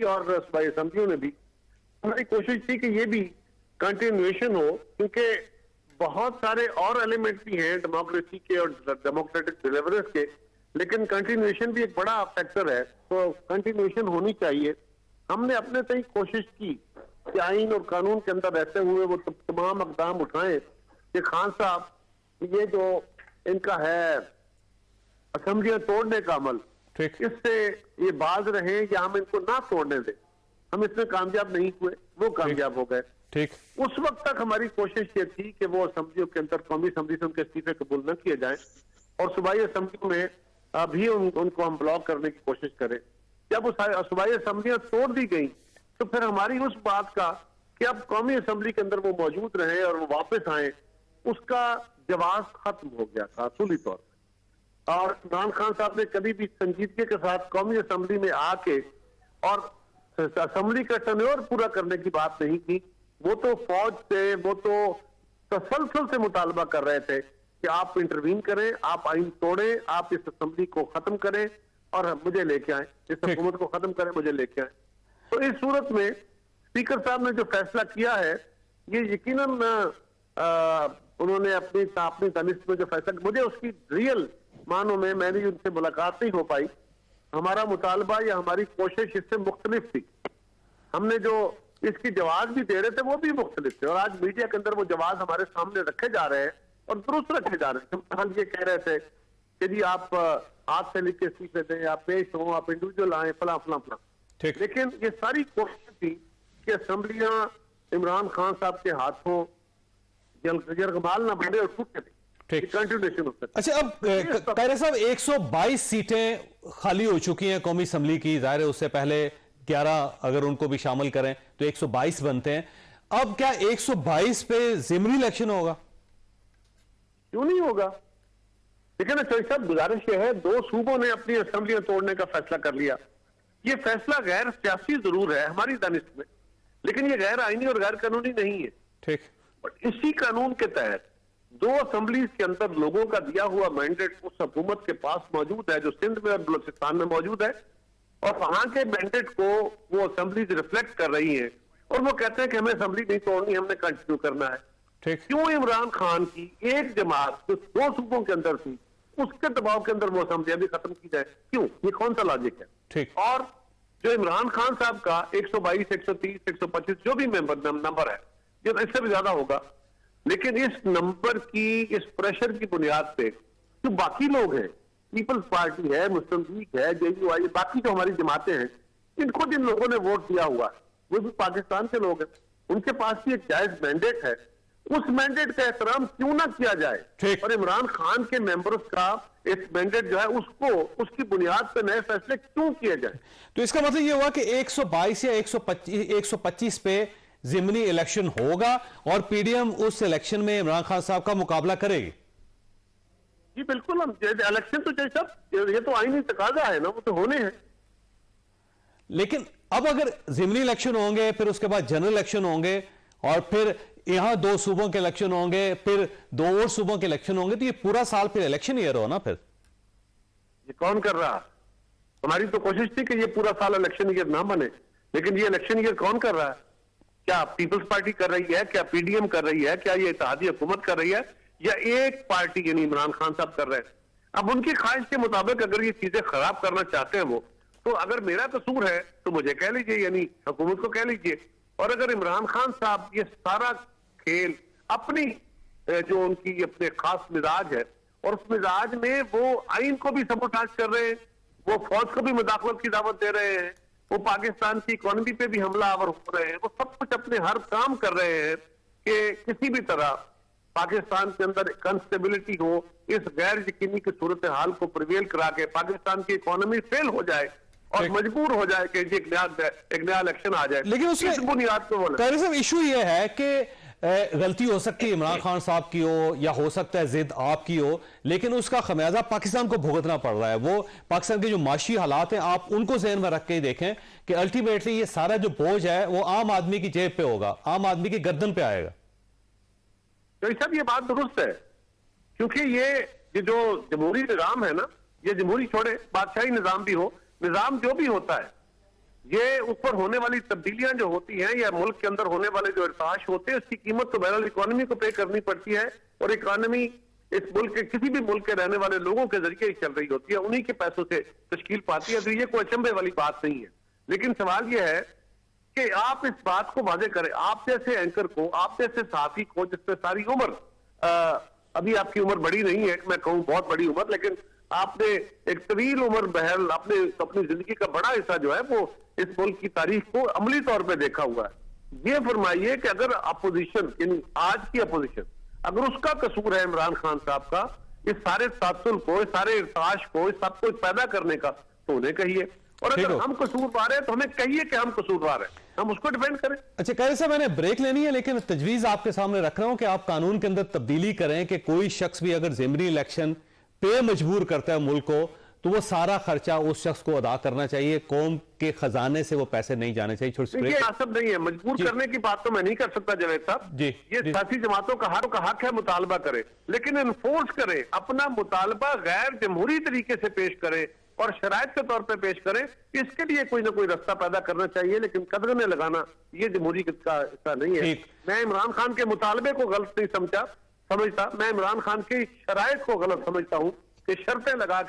और सूबाई असम्बलियों ने भी हमारी कोशिश थी कि ये भी कंटिन्यूएशन हो, क्योंकि बहुत सारे और एलिमेंट भी हैं डेमोक्रेसी के और डेमोक्रेटिक डिलीवरेंस के, लेकिन कंटिन्यूएशन भी एक बड़ा फैक्टर है, तो कंटिन्यूएशन होनी चाहिए। हमने अपने तक कोशिश की कि आइन और कानून के अंदर रहते हुए वो तमाम इकदाम उठाएं कि खान साहब ये जो इनका है असेंबलियां तोड़ने का अमल, इससे ये बाज रहे या हम इनको ना तोड़ने दें। हम इसमें कामयाब नहीं हुए, वो कामयाब हो गए। ठीक, उस वक्त तक हमारी कोशिश ये थी कि वो असेंबलियों के अंदर कौमी असेंबली से उनके इस्तीफे कबूल न किए जाएं और सूबाई असेंबलियों में भी उनको हम ब्लॉक करने की कोशिश करें। जब उस सूबाई असेंबलियां तोड़ दी गई तो फिर हमारी उस बात का कि अब कौमी असेंबली के अंदर वो मौजूद रहे और वो वापस आए, उसका जवाब खत्म हो गया था असूली तौर पर। और इमरान खान साहब ने कभी भी संजीदगी के साथ कौमी असेंबली में आके और असेंबली का टर्नओवर पूरा करने की बात नहीं की। वो तो फौज से, वो तो तसलसल से मुतालबा कर रहे थे कि आप इंटरवीन करें, आप आइन तोड़ें, आप इस असेंबली को खत्म करें और मुझे लेके आए, इस हुकूमत को खत्म करें, मुझे लेके आए। तो इस सूरत में स्पीकर साहब ने जो फैसला किया है, ये यकीनन उन्होंने अपनी तनिष्ठ में जो फैसला, मुझे उसकी रियल मानो में मैंने उनसे मुलाकात नहीं हो पाई। हमारा मुतालबा या हमारी कोशिश इससे मुख्तलिफ थी। हमने जो इसकी जवाब भी दे रहे थे वो भी मुख्तलिफ थे, और आज मीडिया के अंदर वो जवाब हमारे सामने रखे जा रहे हैं और दुरुस्त रखे जा रहे हैं। हम ये कह रहे थे कि जी आप हाथ से लिख के इस्तीफे दें, आप पेश हो, आप इंडिविजुअल आए, फला फला फला। लेकिन ये सारी कोशिश थी कि असेंबलियां इमरान खान साहब के हाथों यरगमाल ना बने और टूटे। कंटिन्यूएशन हो सकता। अच्छा, अब कायरा साहब 122 सीटें खाली हो चुकी हैं कौमी असेंबली की, जाहिर है उससे पहले 11 अगर उनको भी शामिल करें तो 122 बनते हैं। अब क्या 122 पे ज़िमनी इलेक्शन होगा? क्यों नहीं होगा? लेकिन चौधरी साहब गुजारिश यह है, 2 सूबों ने अपनी असेंबलियां तोड़ने का फैसला कर लिया। ये फैसला गैर सियासी जरूर है हमारी दानिश में, लेकिन ये गैर आईनी और गैर कानूनी नहीं है। ठीक, और इसी कानून के तहत 2 असेंबलीज के अंदर लोगों का दिया हुआ मैंडेट उस हुकूमत के पास मौजूद है जो सिंध में और बलूचिस्तान में मौजूद है, और वहां के मैंडेट को वो असेंबलीज रिफ्लेक्ट कर रही है और वो कहते हैं कि हमें असेंबली नहीं तोड़नी, हमने कंटिन्यू करना है। क्यों इमरान खान की एक जमात जो 2 सूबों के अंदर थी उसके दबाव के अंदर वो असेंबलियां भी खत्म की जाए? क्यों? ये कौन सा लॉजिक है? ठीक, और जो इमरान खान साहब का 122, 130, 125 जो भी नंबर है, ये इससे भी ज्यादा होगा, लेकिन इस नंबर की, इस प्रेशर की बुनियाद पे जो बाकी लोग हैं, पीपल्स पार्टी है, मुस्लिम लीग है, JUI, बाकी जो हमारी जमातें हैं, इनको जिन लोगों ने वोट दिया हुआ वो भी पाकिस्तान के लोग हैं, उनके पास भी एक जायज मैंडेट है। उस मैंडेट का एहतराम क्यों ना किया जाए? और इमरान खान के मेंबर्स का एक मैंडेट जो है उसको, उसकी बुनियाद पर नए फैसले क्यों किए जाए? तो इसका मतलब यह हुआ कि 122 या 125 पे ज़िमनी इलेक्शन होगा और PDM उस इलेक्शन में इमरान खान साहब का मुकाबला करेगी। जी बिल्कुल, हम इलेक्शन तो चाहिए सब, ये तो आईनी तकाजा है ना, वो तो होने हैं। लेकिन अब अगर ज़िमनी इलेक्शन होंगे, फिर उसके बाद जनरल इलेक्शन होंगे और फिर यहां 2 सूबों के इलेक्शन होंगे, फिर 2 और सूबों के इलेक्शन होंगे, तो ये पूरा साल फिर इलेक्शन ईयर हो ना। फिर ये कौन कर रहा? हमारी तो कोशिश थी कि ये पूरा साल इलेक्शन ईयर ना बने, लेकिन ये इलेक्शन ईयर कौन कर रहा है? क्या पीपल्स पार्टी कर रही है? क्या PDM कर रही है? क्या ये इत्तेहादी हुकूमत कर रही है? या एक पार्टी यानी इमरान खान साहब कर रहे हैं? अब उनकी ख्वाहिश के मुताबिक अगर ये चीजें खराब करना चाहते हैं वो, तो अगर मेरा कसूर है तो मुझे कह लीजिए, यानी हुकूमत को कह लीजिए। और अगर इमरान खान साहब ये सारा खेल अपनी जो उनकी अपने खास मिजाज है और उस मिजाज में वो आइन को भी सबोटाज कर रहे हैं, वो फौज को भी मुदाखलत की दावत दे रहे हैं, वो पाकिस्तान की इकोनॉमी पे भी हमलावर हो रहे हैं, वो सब कुछ अपने हर काम कर रहे हैं कि किसी भी तरह पाकिस्तान के अंदर कंस्टेबिलिटी हो, इस गैर यकीनी की सूरत हाल को प्रिवेल करा के पाकिस्तान की इकोनॉमी फेल हो जाए और मजबूर हो जाए कि एक नया इलेक्शन आ जाए। लेकिन उसमें बुनियाद पे बोले इशू ये है कि गलती हो सकती है इमरान खान साहब की हो या हो सकता है जिद आपकी हो, लेकिन उसका खमियाजा पाकिस्तान को भुगतना पड़ रहा है। वो पाकिस्तान के जो माशी हालात हैं आप उनको ज़हन में रख के देखें कि अल्टीमेटली ये सारा जो बोझ है वो आम आदमी की जेब पे होगा, आम आदमी की गर्दन पे आएगा। तो सब ये बात दुरुस्त है, क्योंकि ये जो जमहूरी निजाम है ना, ये जमहूरी छोड़े बादशाही निजाम भी हो, निजाम जो भी होता है ये ऊपर होने वाली तब्दीलियां जो होती हैं या मुल्क के अंदर होने वाले जो इर्ताश होते हैं, उसकी कीमत तो बहरहाल इकोनॉमी को पे करनी पड़ती है, और इकोनॉमी इस मुल्क के किसी भी मुल्क के रहने वाले लोगों के जरिए ही चल रही होती है, उन्हीं के पैसों से तश्कील पाती है। तो ये कोई अचंभे वाली बात नहीं है। लेकिन सवाल यह है कि आप इस बात को वादे करें, आप जैसे एंकर को, आप जैसे साथी को, जिससे सारी उम्र, अभी आपकी उम्र बड़ी नहीं है, मैं कहूँ बहुत बड़ी उम्र, लेकिन आपने एक तवील उम्र बहल आपने अपनी जिंदगी का बड़ा हिस्सा जो है वो इस मुल्क की तारीख को अमली तौर पे देखा हुआ है। ये फरमाइए कि अगर अपोजिशन, यानी आज की अपोजिशन, अगर उसका कसूर है इमरान खान साहब का इस सारे तासुल को, इस सारे इर्ताश को, इस सब कुछ पैदा करने का, तो उन्हें कहिए, और अगर हम कसूरवार हैं तो हमें कहिए कि हम कसूरवार हैं, हम उसको डिफेंड करें। अच्छा कह रहे साहब, मैंने ब्रेक लेनी है, लेकिन तजवीज आपके सामने रख रहा हूं कि आप कानून के अंदर तब्दीली करें कि कोई शख्स भी अगर ज़िमनी इलेक्शन पे मजबूर करता है मुल्क को, तो वो सारा खर्चा उस शख्स को अदा करना चाहिए, कौम के खजाने से वो पैसे नहीं जाने चाहिए। ये आसब नहीं है, मजबूर करने की बात तो मैं नहीं कर सकता जावेद साहब। ये सियासी जमातों का हक है मुतालबा करे, लेकिन इन्फोर्स करे, अपना मुतालबा गैर जमहूरी तरीके से पेश करे और शराइत के तौर पे पेश करें। इसके लिए कोई ना कोई रास्ता पैदा करना चाहिए, लेकिन कदरने लगाना ये जमहूरी का हिस्सा नहीं है। मैं इमरान खान के मुतालबे को गलत नहीं समझता, मैं इमरान खान की शराइत को गलत समझता हूं कि शर्तें लगा के